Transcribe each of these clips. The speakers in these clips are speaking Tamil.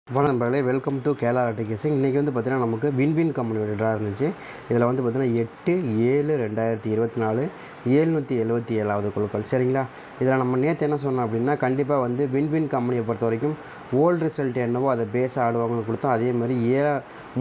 வணக்கம் நண்பர்களே, வெல்கம் டு கேலா ஆர்டிகேசிங். இன்றைக்கி வந்து பார்த்திங்கன்னா நமக்கு வின்வின் கம்பெனியோட ட்ரா இருந்துச்சு. இதில் வந்து பார்த்திங்கன்னா 8/7/2024 777வது குழுக்கள். சரிங்களா, இதில் நம்ம நேற்று என்ன சொன்னோம் அப்படின்னா, கண்டிப்பாக வந்து வின்வின் கம்பெனியை பொறுத்த வரைக்கும் ஓல்டு ரிசல்ட் என்னவோ அதை பேஸாக ஆடுவாங்கன்னு கொடுத்தோம். அதே மாதிரி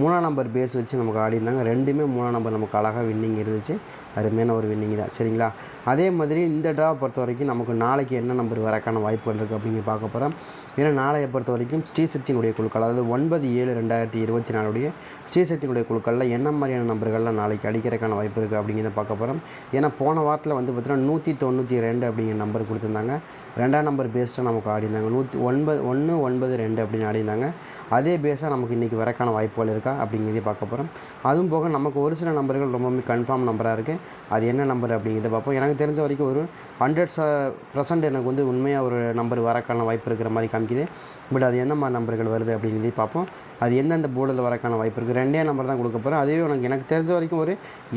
3ஆம் நம்பர் பேஸ் வச்சு நமக்கு ஆடிருந்தாங்க. ரெண்டுமே 3ஆம் நம்பர் நமக்கு அழகாக வின்னிங் இருந்துச்சு. அருமையான ஒரு வின்னிங் தான். சரிங்களா, அதே மாதிரி இந்த ட்ராவை பொறுத்த வரைக்கும் நமக்கு நாளைக்கு என்ன நம்பர் வரக்கான வாய்ப்புகள் இருக்குது அப்படிங்க பார்க்க போகிறோம். ஏன்னா நாளையை பொறுத்த வரைக்கும் ஸ்ரீசக்தியினுடைய குழுக்கள், அதாவது 9/7/2024 ஸ்ரீசக்தியினுடைய குழுக்களில் என்ன மாதிரியான நம்பர்கள்லாம் நாளைக்கு அடிக்கிறதுக்கான வாய்ப்பு இருக்குது அப்படிங்கிறத பார்க்க போகிறோம். ஏன்னா போன வாரத்தில் வந்து பார்த்திங்கன்னா 192 அப்படிங்கிற நம்பர் கொடுத்துருந்தாங்க. 2ஆம் நம்பர் பேஸில் நமக்கு ஆடிருந்தாங்க. 192 அப்படின்னு ஆடிருந்தாங்க. அதே பேஸாக நமக்கு இன்றைக்கி வரக்கான வாய்ப்புகள் இருக்கா அப்படிங்கிறதே பார்க்க போகிறோம். அதுவும் போக நமக்கு ஒரு சில நம்பர்கள் ரொம்பவுமே கன்ஃபார்ம் நம்பராக இருக்குது. அது என்ன நம்பர் அப்படிங்கிறத பார்ப்போம். எனக்கு தெரிஞ்ச வரைக்கும் ஒரு 100% எனக்கு வந்து உண்மையாக ஒரு நம்பர் வரக்கான வாய்ப்பு இருக்கிற மாதிரி காமிக்குது. பட் அது எந்த மாதிரி நம்பர்கள் வருது அப்படிங்கிறதையும் பார்ப்போம். அது எந்தெந்த போர்டில் வரக்கான வாய்ப்பு இருக்குது. 2 நம்பர் தான் கொடுக்க போகிறேன். அதுவே எனக்கு தெரிஞ்ச வரைக்கும் ஒரு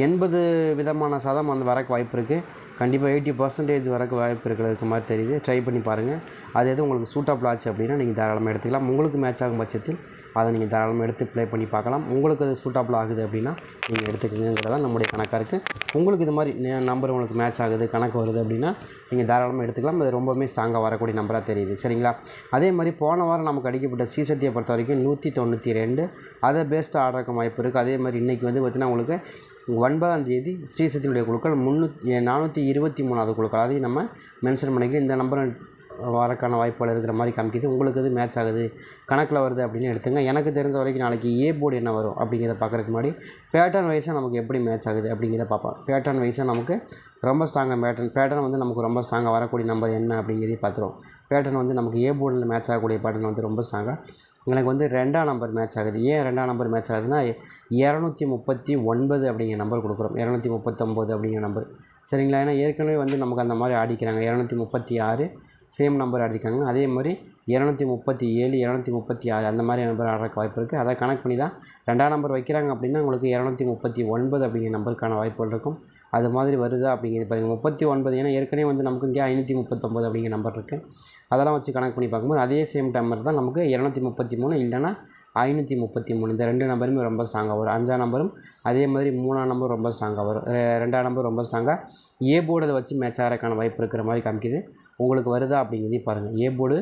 80% அந்த வரக்கு வாய்ப்பு இருக்குது. கண்டிப்பாக 80% வரக்கு வாய்ப்பு இருக்கிறதுக்கு மாதிரி தெரியுது. ட்ரை பண்ணி பாருங்கள். அது எதுவும் உங்களுக்கு சூட்டபிள் ஆச்சு அப்படின்னா நீங்கள் தாராளமாக எடுத்துக்கலாம். உங்களுக்கு மேட்ச் ஆகும் பட்சத்தில் அதை நீங்கள் தாராளமாக எடுத்து ப்ளே பண்ணி பார்க்கலாம். உங்களுக்கு அது சூட்டபிள் ஆகுது அப்படின்னா நீங்கள் எடுத்துக்கங்கிறதான் நம்முடைய கணக்காக இருக்குது. உங்களுக்கு இது மாதிரி நம்பர் உங்களுக்கு மேட்ச் ஆகுது, கணக்கு வருது அப்படின்னா நீங்கள் தாராளமாக எடுத்துக்கலாம். அது ரொம்பவுமே ஸ்ட்ராங்காக வரக்கூடிய நம்பராக தெரியுது. சரிங்களா, அதே மாதிரி போன வாரம் நமக்கு அடிக்கப்பட்ட ஸ்ரீசக்தியை பொறுத்த வரைக்கும் 192 அதை பேஸ்டு ஆடுறதுக்கு வாய்ப்பு இருக்குது. அதே மாதிரி இன்றைக்கி வந்து பார்த்திங்கன்னா உங்களுக்கு 9ஆம் தேதி ஸ்ரீசக்தியினுடைய குழுக்கள் 423வது குழுக்கள், அதையும் நம்ம மென்ஷன் பண்ணிக்கிறோம். இந்த நம்பர் வரக்கான வாய்ப்புகள் இருக்கிற மாதிரி காமிக்குது. உங்களுக்கு இது மேட்ச் ஆகுது, கணக்கில் வருது அப்படின்னு எடுத்துங்க. எனக்கு தெரிஞ்ச வரைக்கும் நாளைக்கு ஏ போர்டு என்ன வரும் அப்படிங்கிறத பார்க்குறதுக்கு முன்னாடி பேட்டர்ன் வைஸாக நமக்கு எப்படி மேட்ச் ஆகுது அப்படிங்கிறத பார்ப்போம். பேட்டர்ன் வைஸாக நமக்கு ரொம்ப ஸ்ட்ராங்காக பேட்டர்ன் வந்து நமக்கு ரொம்ப ஸ்ட்ராங்காக வரக்கூடிய நம்பர் என்ன அப்படிங்கிறதையும் பார்த்துருவோம். பேட்டர்ன் வந்து நமக்கு ஏ போர்டில் மேட்ச் ஆகக்கூடிய பேட்டர்ன் வந்து ரொம்ப ஸ்ட்ராங்காக எனக்கு வந்து 2ஆம் நம்பர் மேட்ச் ஆகுது. ஏன் 2ஆம் நம்பர் மேட்ச் ஆகுதுன்னா 239 அப்படிங்கிற நம்பர் கொடுக்குறோம். 239 அப்படிங்கிற நம்பர். சரிங்களா, ஏன்னா ஏற்கனவே வந்து நமக்கு அந்த மாதிரி ஆடிக்கிறாங்க. 236 சேம் நம்பர் ஆடிருக்காங்க. அதே மாதிரி 237 236 அந்த மாதிரி நம்பர் ஆடுறதுக்கு வாய்ப்பு இருக்குது. அதை கனெக்ட் பண்ணி தான் 2ஆம் நம்பர் வைக்கிறாங்க அப்படின்னா உங்களுக்கு 239 அப்படிங்கிற நம்பருக்கான வாய்ப்புகள் இருக்கும். அது மாதிரி வருதா அப்படிங்கிறது பாருங்கள். 39 ஏன்னா ஏற்கனவே வந்து நமக்கு இங்கே 539 அப்படிங்கிற நம்பர் இருக்குது. அதெல்லாம் வச்சு கனெக்ட் பண்ணி பார்க்கும்போது அதே சேம் நம்பர் தான் நமக்கு 233 இல்லைனா 533. இந்த 2 நம்பருமே ரொம்ப ஸ்ட்ராங்காக வரும். 5ஆம் நம்பரும் அதே மாதிரி 3ஆம் நம்பர் ரொம்ப ஸ்ட்ராங்காக வரும். 2ஆம் நம்பர் ரொம்ப ஸ்ட்ராங்காக ஏ போர்டில் வச்சு மேட்ச் ஆகிறதுக்கான வாய்ப்பு இருக்கிற மாதிரி காமிக்குது. உங்களுக்கு வருதா அப்படிங்கிறதையும் பாருங்கள். ஏ போர்டு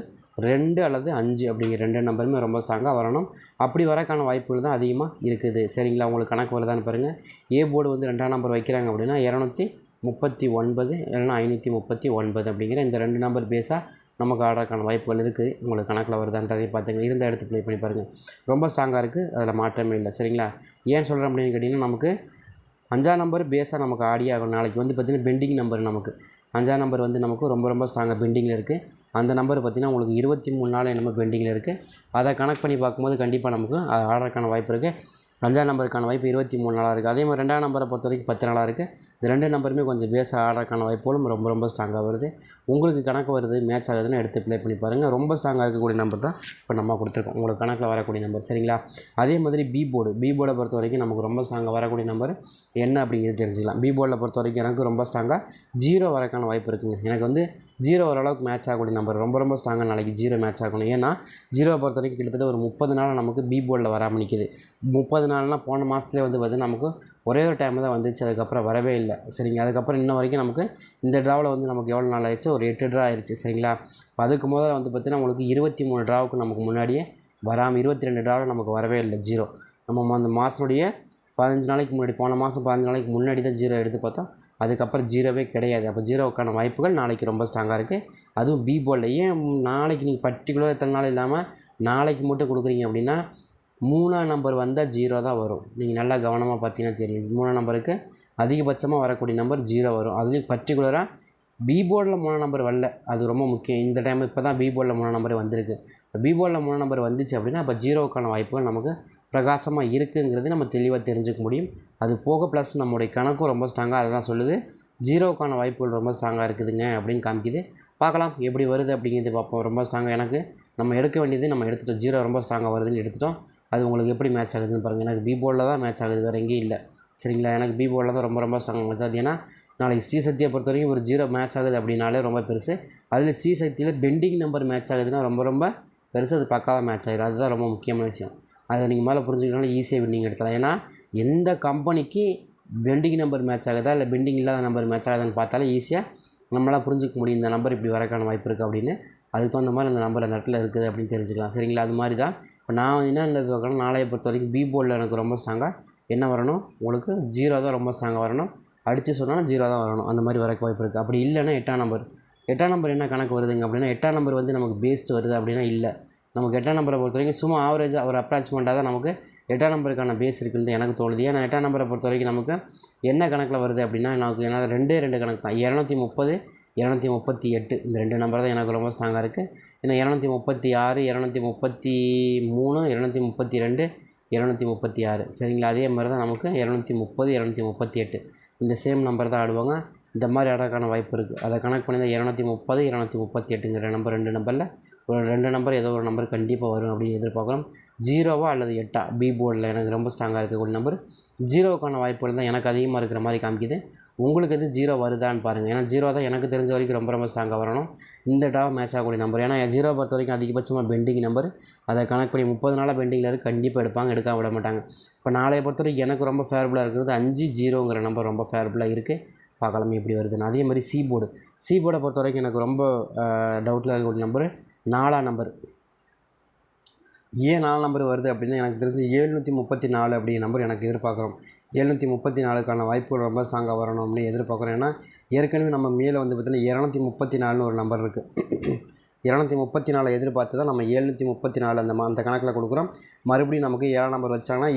2 அல்லது 5 அப்படிங்கிற 2 நம்பருமே ரொம்ப ஸ்ட்ராங்காக வரணும். அப்படி வரக்கான வாய்ப்புகள் தான் அதிகமாக இருக்குது. சரிங்களா, உங்களுக்கு கணக்கு வருதான்னு பாருங்கள். ஏ போர்டு வந்து 2ஆம் நம்பர் வைக்கிறாங்க அப்படின்னா 239 இல்லைனா 539 அப்படிங்கிற இந்த 2 நம்பர் பேஸாக நமக்கு ஆடுறதுக்கான வாய்ப்புகள் இருக்குது. உங்களுக்கு கணக்கில் வருதான்றதையும் பார்த்துங்க. இருந்த இடத்து ப்ளே பண்ணி பாருங்கள். ரொம்ப ஸ்ட்ராங்காக இருக்குது, அதில் மாற்றமே இல்லை. சரிங்களா, ஏன் சொல்கிறேன் அப்படின்னு கேட்டிங்கன்னா நமக்கு 5ஆம் நம்பர் பேஸாக நமக்கு ஆடியே ஆகும். நாளைக்கு வந்து பார்த்திங்கன்னா பெண்டிங் நம்பர் நமக்கு 5ஆம் நம்பர் வந்து நமக்கு ரொம்ப ஸ்ட்ராங்காக பெண்டிங்கில் இருக்குது. அந்த நம்பர் பார்த்திங்கன்னா உங்களுக்கு 23 நாள் என்னமோ பெண்டிங்கில் இருக்குது. அதை கனெக்ட் பண்ணி பார்க்கும்போது கண்டிப்பாக நமக்கு ஆடுறதுக்கான வாய்ப்பு இருக்குது. 5ஆம் நம்பருக்கான வாய்ப்பு 23 நாளாக இருக்குது. அதே மாதிரி 2ஆம் நம்பரை பொறுத்த வரைக்கும் 10 நாளாக இருக்குது. இந்த 2 நம்பருமே கொஞ்சம் பேஸாக ஆடுறதுக்கான வாய்ப்புகளும் ரொம்ப ஸ்ட்ராங்காக வருது. உங்களுக்கு கணக்கு வருது, மேட்ச் ஆகுதுன்னு எடுத்து ப்ளே பண்ணி பாருங்கள். ரொம்ப ஸ்ட்ராங்காக இருக்கக்கூடிய நம்பர் தான் இப்போ நம்ம கொடுத்துருக்கோம். உங்களுக்கு கணக்கில் வரக்கூடிய நம்பர். சரிங்களா, அதே மாதிரி பி போர்டை பொறுத்த வரைக்கும் நமக்கு ரொம்ப ஸ்ட்ராங்காக வரக்கூடிய நம்பர் என்ன அப்படிங்கிறது தெரிஞ்சுக்கலாம். பி போர்டில் பொறுத்த வரைக்கும் எனக்கு ரொம்ப ஸ்ட்ராங்காக 0 வரக்கான வாய்ப்பு இருக்குங்க. எனக்கு வந்து 0 ஓரளவுக்கு மேட்ச் ஆகக்கூடிய நம்பர் ரொம்ப ஸ்ட்ராங்காக நாளைக்கு 0 மேட்ச் ஆகணும். ஏன்னா 0 பொறுத்த வரைக்கும் கிட்டத்தட்ட ஒரு 30 நாள் நமக்கு பி போர்டில் வராமல் நிற்கிது. 30 நாள்னால் போன மாதத்துலேயே வந்து பார்த்திங்கன்னா நமக்கு ஒரே ஒரு டைம் தான் வந்துச்சு. அதுக்கப்புறம் வரவே இல்லை. சரிங்க, அதுக்கப்புறம் இன்ன வரைக்கும் நமக்கு இந்த ட்ராவில் வந்து நமக்கு எவ்வளோ நாள் ஆயிடுச்சு, ஒரு 8 ட்ரா ஆயிடுச்சு. சரிங்களா, அதுக்கு முதல்ல வந்து பார்த்திங்கன்னா உங்களுக்கு 23 ட்ராவுக்கு நமக்கு முன்னாடியே வராமல் 22 ட்ராவில் நமக்கு வரவே இல்லை 0. நம்ம அந்த மாதத்துடைய 15 நாளைக்கு முன்னாடி, போன மாதம் 15 நாளைக்கு முன்னாடி தான் 0 எடுத்து பார்த்தோம். அதுக்கப்புறம் 0வே கிடையாது. அப்போ 0வுக்கான வாய்ப்புகள் நாளைக்கு ரொம்ப ஸ்ட்ராங்காக இருக்குது. அதுவும் பி போர்டில். ஏன் நாளைக்கு நீங்கள் பர்டிகுலர் இத்தனை நாள் இல்லாமல் நாளைக்கு மட்டும் கொடுக்குறீங்க அப்படின்னா 3ஆம் நம்பர் வந்தால் 0 தான் வரும். நீங்கள் நல்லா கவனமாக பார்த்தீங்கன்னா தெரியும். 3ஆம் நம்பருக்கு அதிகபட்சமாக வரக்கூடிய நம்பர் 0 வரும். அதுலேயும் பர்டிகுலராக பி போர்டில் 3ஆம் நம்பர் வரல, அது ரொம்ப முக்கியம். இந்த டைம் இப்போ தான் பி போர்டில் 3ஆம் நம்பர் வந்திருக்கு. பி போர்டில் 3ஆம் நம்பர் வந்துச்சு அப்படின்னா அப்போ 0வுக்கான வாய்ப்புகள் நமக்கு பிரகாசமாக இருக்குங்கிறது நம்ம தெளிவாக தெரிஞ்சுக்க முடியும். அது போக ப்ளஸ் நம்முடைய கணக்கும் ரொம்ப ஸ்ட்ராங்காக அதை தான் சொல்லுது. 0வுக்கான வாய்ப்புகள் ரொம்ப ஸ்ட்ராங்காக இருக்குதுங்க அப்படின்னு காமிக்குது. பார்க்கலாம் எப்படி வருது அப்படிங்கிறது பார்ப்போம். ரொம்ப ஸ்ட்ராங்காக எனக்கு நம்ம எடுக்க வேண்டியது நம்ம எடுத்துட்டோம். 0 ரொம்ப ஸ்ட்ராங்காக வருதுன்னு எடுத்துட்டோம். அது உங்களுக்கு எப்படி மேட்ச் ஆகுதுன்னு பாருங்கள். எனக்கு பி போர்டில் தான் மேட்ச் ஆகுது, வேறு எங்கேயும் இல்லை. சரிங்களா, எனக்கு பி போர்டில் தான் ரொம்ப ஸ்ட்ராங்காக மேட்ச் ஆகுது. ஏன்னா நாளைக்கு ஸ்ரீசக்தியை பொறுத்த வரைக்கும் ஒரு 0 மேட்ச் ஆகுது அப்படின்னாலே ரொம்ப பெருசு. அதில் ஸ்ரீசக்தியில் பெண்டிங் நம்பர் மேட்ச் ஆகுதுன்னா ரொம்ப பெருசாக அது பக்காவாக மேட்ச் ஆகிடும். அதுதான் ரொம்ப முக்கியமான விஷயம். அதை நீங்கள் மேலே புரிஞ்சுக்கிட்டனால ஈஸியாக வின்னிங் எடுத்துடலாம். ஏன்னா எந்த கம்பெனிக்கு பெண்டிங் நம்பர் மேட்ச் ஆகுதா இல்லை பெண்டிங் இல்லாத நம்பர் மேட்ச் ஆகுதான்னு பார்த்தாலே ஈஸியாக நம்மளால் புரிஞ்சிக்க முடியும் இந்த நம்பர் இப்படி வரக்கான வாய்ப்பு இருக்குது அப்படின்னு. அதுக்கு தகுந்த மாதிரி அந்த நம்பர் அந்த இடத்துல இருக்குது அப்படின்னு தெரிஞ்சுக்கலாம். சரிங்களா? அது மாதிரி தான் இப்போ நான் என்ன பார்க்கணும், நாளையை பொறுத்த வரைக்கும் பி போர்டில் எனக்கு ரொம்ப ஸ்ட்ராங்காக என்ன வரணும், உங்களுக்கு 0 தான் ரொம்ப ஸ்ட்ராங்காக வரணும். அடித்து சொன்னாலும் 0 தான் வரணும். அந்த மாதிரி வரக்கு வாய்ப்பு இருக்குது. அப்படி இல்லைன்னா 8ஆம் நம்பர் என்ன கணக்கு வருதுங்க அப்படின்னா 8ஆம் நம்பர் வந்து நமக்கு பேஸ்ட் வருது அப்படின்னா இல்லை. நமக்கு 8ஆம் நம்பரை பொறுத்த வரைக்கும் சும்மா ஆவரேஜாக ஒரு அப்ராக்சிமெண்ட்டாக தான் நமக்கு 8ஆம் நம்பருக்கான பேஸ் இருக்குன்னு எனக்கு தோணுது. ஏன்னா 8ஆம் நம்பரை பொறுத்த வரைக்கும் நமக்கு என்ன கணக்கில் வருது அப்படின்னா நமக்கு என்ன 2 கணக்கு தான். 230 238 இந்த 2 நம்பர் தான் எனக்கு ரொம்ப ஸ்ட்ராங்காக இருக்குது. ஏன்னா 236 233 232 236 சரிங்களா? அதே மாதிரி தான் நமக்கு 230 238 இந்த சேம் நம்பர் தான் ஆடுவாங்க. இந்த மாதிரி ஆடுறதுக்கான வாய்ப்பு இருக்குது. அதை கணக்கு பண்ணி தான் 230 238ங்கிற நம்பர் 2 நம்பரில் ஒரு 2 நம்பர் ஏதோ ஒரு நம்பர் கண்டிப்பாக வரும் அப்படின்னு எதிர்பார்க்குறோம். 0வா அல்லது 8ஆ பி போர்டில் எனக்கு ரொம்ப ஸ்ட்ராங்காக இருக்கக்கூடிய நம்பர் 0க்கான வாய்ப்புகள் தான் எனக்கு அதிகமாக இருக்கிற மாதிரி காமிக்குது. உங்களுக்கு எது 0 வருதான்னு பாருங்கள். ஏன்னா 0 தான் எனக்கு தெரிஞ்ச வரைக்கும் ரொம்ப ஸ்ட்ராங்காக வரணும். இந்த டாவை மேட்ச் ஆகக்கூடிய நம்பர். ஏன்னா 0 பொறுத்த வரைக்கும் அதிகபட்சமாக பெண்டிங் நம்பர். அதை கணக்கு பண்ணி 30 நாளாக பெண்டிங்கில் இருக்குது. கண்டிப்பாக எடுப்பாங்க, எடுக்காம விட மாட்டாங்க. இப்போ நாளைய பொறுத்த வரைக்கும் எனக்கு ரொம்ப ஃபேவரபுளாக இருக்கிறது 5-0ங்கிற நம்பர் ரொம்ப ஃபேவரபுளாக இருக்குது. பார்க்கலாம் எப்படி வருதுன்னு. அதே மாதிரி சி போர்டை பொறுத்த வரைக்கும் எனக்கு ரொம்ப டவுட்டில் இருக்கக்கூடிய நம்பர் 4ஆம் நம்பர். ஏன் 4 நம்பர் வருது அப்படின்னா எனக்கு தெரிஞ்சு 734 அப்படிங்கிற நம்பர் எனக்கு எதிர்பார்க்குறோம். 734க்கான வாய்ப்புகள் ரொம்ப ஸ்ட்ராங்காக வரணும் அப்படின்னு எதிர்பார்க்குறோம். ஏன்னா ஏற்கனவே நம்ம மேலே வந்து பார்த்திங்கன்னா 234ன்னு ஒரு நம்பர் இருக்குது. 234 எதிர்பார்த்து தான் நம்ம 734 அந்த கணக்கில் கொடுக்குறோம். மறுபடியும் நமக்கு 7ஆம் நம்பர் வச்சாங்கன்னா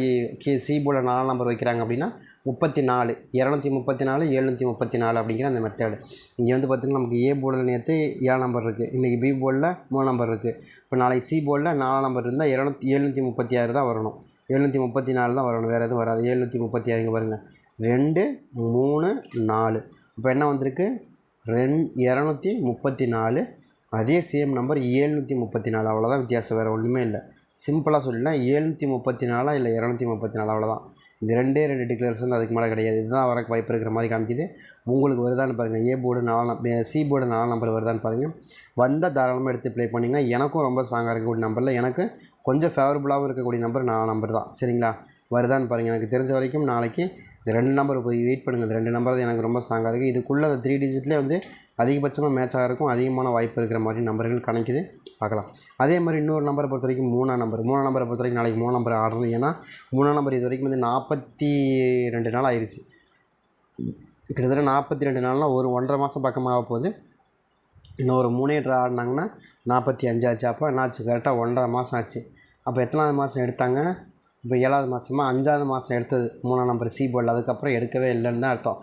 சி போர்டில் 4 நம்பர் வைக்கிறாங்க அப்படின்னா 34 234 734 அப்படிங்கிற அந்த மெத்தேடு. இங்கே வந்து பார்த்திங்கன்னா நமக்கு ஏ போர்டில் நேற்று 7 நம்பர் இருக்குது. இன்றைக்கி பி போர்டில் 3 நம்பர் இருக்குது. இப்போ நாளைக்கு சி போர்டில் 4 நம்பர் இருந்தால் 736 தான் வரணும். 734 தான் வரணும், வேறு எதுவும் வராது. 736 இங்கே பாருங்கள் 2 3 4. இப்போ என்ன வந்திருக்கு 234. அதே சேம் நம்பர் 734. அவ்வளோதான் வித்தியாசம், வேறு ஒன்றுமே இல்லை. சிம்பிளாக சொல்லிடலாம் 734 இல்லை 234 அவ்வளோதான். இது 2 டிக்ளரேஷன் அதுக்கு மேலே கிடையாது. இதுதான் வரக்கு வாய்ப்பு இருக்கிற மாதிரி காமிக்குது. உங்களுக்கு வருதான்னு பாருங்கள். A board 4 C board 4 number வருதான்னு பாருங்கள். வந்தால் தாராளமாக எடுத்து ப்ளே பண்ணிங்க. எனக்கும் ரொம்ப ஸ்ட்ராங்காக இருக்கக்கூடிய நம்பரில் எனக்கு கொஞ்சம் ஃபேவரபுளாகவும் இருக்கக்கூடிய நம்பர் 4 நம்பர் தான். சரிங்களா? வருதான்னு பாருங்கள். எனக்கு தெரிஞ்ச வரைக்கும் நாளைக்கு இந்த 2 நம்பர் போய் வெயிட் பண்ணுங்கள். இந்த 2 நம்பர் தான் எனக்கு ரொம்ப ஸ்ட்ராங்காக இருக்குது. இதுக்குள்ளே அந்த 3 டிஜிட்லேயே வந்து அதிகபட்சமாக மேட்ச் ஆகிறதுக்கும் அதிகமான வாய்ப்பு இருக்கிற மாதிரி நம்பர்கள் கணக்குது. பார்க்கலாம். அதே மாதிரி இன்னொரு நம்பரை பொறுத்த வரைக்கும் 3ஆம் நம்பரை பொறுத்த வரைக்கும் நாளைக்கு 3 நம்பர் ஆடணும். ஏன்னா 3ஆம் நம்பர் இது வரைக்கும் வந்து 42 நாள் ஆயிடுச்சு. கிட்டத்தட்ட 42 நாள்னால் ஒரு 1.5 மாதம் பக்கமாக போகுது. இன்னும் ஒரு 3 ட்ரா ஆடினாங்கன்னா 45 ஆச்சு. அப்போ என்னாச்சு, கரெக்டாக 1.5 மாதம் ஆச்சு. அப்போ எத்தனாவது மாதம் எடுத்தாங்க? இப்போ 7வது மாதமா 5வது மாதம் எடுத்தது 3ஆம் நம்பர் சி போர்டில். அதுக்கப்புறம் எடுக்கவே இல்லைன்னு தான் அர்த்தம்.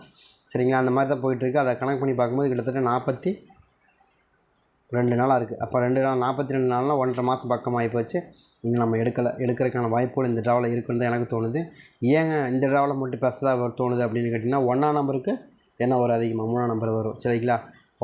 சரிங்களா? அந்த மாதிரி தான் போயிட்டுருக்கு. அதை கணக்கு பண்ணி பார்க்கும்போது கிட்டத்தட்ட 42 நாளாக இருக்குது. அப்போ 42 நாள்னால் 1.5 மாதம் பக்கமாகி போச்சு. இன்னும் நம்ம எடுக்கிறதுக்கான வாய்ப்புகள் இந்த ட்ராவில் இருக்குன்னு தான் எனக்கு தோணுது. ஏங்க இந்த ட்ராவில் மட்டும் பெருசாக தோணுது அப்படின்னு கேட்டிங்கன்னா 1ஆம் நம்பருக்கு என்ன வரும் அதிகமாக 3ஆம் நம்பர் வரும். சரிங்களா?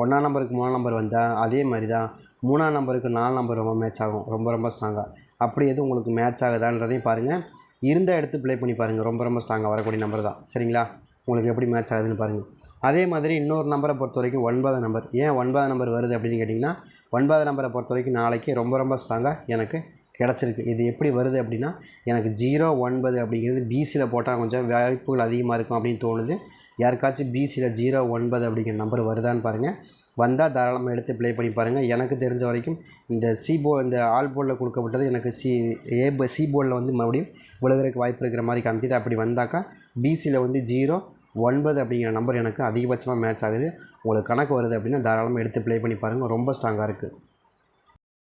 1ஆம் நம்பருக்கு 3ஆம் நம்பர் வந்தால் அதே மாதிரி தான் 3ஆம் நம்பருக்கு 4 நம்பர் ரொம்ப மேட்ச் ஆகும், ரொம்ப ஸ்ட்ராங்காக. அப்படி எதுவும் உங்களுக்கு மேட்ச் ஆகுதான்றதையும் பாருங்கள். இருந்தால் எடுத்து ப்ளே பண்ணி பாருங்கள். ரொம்ப ஸ்ட்ராங்காக வரக்கூடிய நம்பர் தான். சரிங்களா? உங்களுக்கு எப்படி மேட்ச் ஆகுதுன்னு பாருங்கள். அதே மாதிரி இன்னொரு நம்பரை பொறுத்த வரைக்கும் 9ஆம் நம்பர். ஏன் 9ஆம் நம்பர் வருது அப்படின்னு கேட்டிங்கன்னா 9ஆம் நம்பரை பொறுத்த வரைக்கும் நாளைக்கு ரொம்ப ஸ்ட்ராங்காக எனக்கு கிடச்சிருக்கு. இது எப்படி வருது அப்படின்னா எனக்கு 0-9 அப்படிங்கிறது பிசியில் போட்டால் கொஞ்சம் வாய்ப்புகள் அதிகமாக இருக்கும் அப்படின்னு தோணுது. யாருக்காச்சும் பிசியில் 0-9 அப்படிங்கிற நம்பர் வருதான்னு பாருங்கள். வந்தால் தாராளமாக எடுத்து ப்ளே பண்ணி பாருங்கள். எனக்கு தெரிஞ்ச வரைக்கும் இந்த இந்த ஆல் போர்டில் கொடுக்கப்பட்டது எனக்கு சி போர்டில் வந்து மறுபடியும் விழுகிறதுக்கு வாய்ப்பு இருக்கிற மாதிரி காமிக்குது. அப்படி வந்தாக்கா பிசியில் வந்து 0-9 அப்படிங்கிற நம்பர் எனக்கு அதிகபட்சமாக மேட்ச் ஆகுது. உங்களுக்கு கணக்கு வருது அப்படின்னா தாராளமாக எடுத்து ப்ளே பண்ணி பாருங்கள். ரொம்ப ஸ்ட்ராங்காக இருக்குது.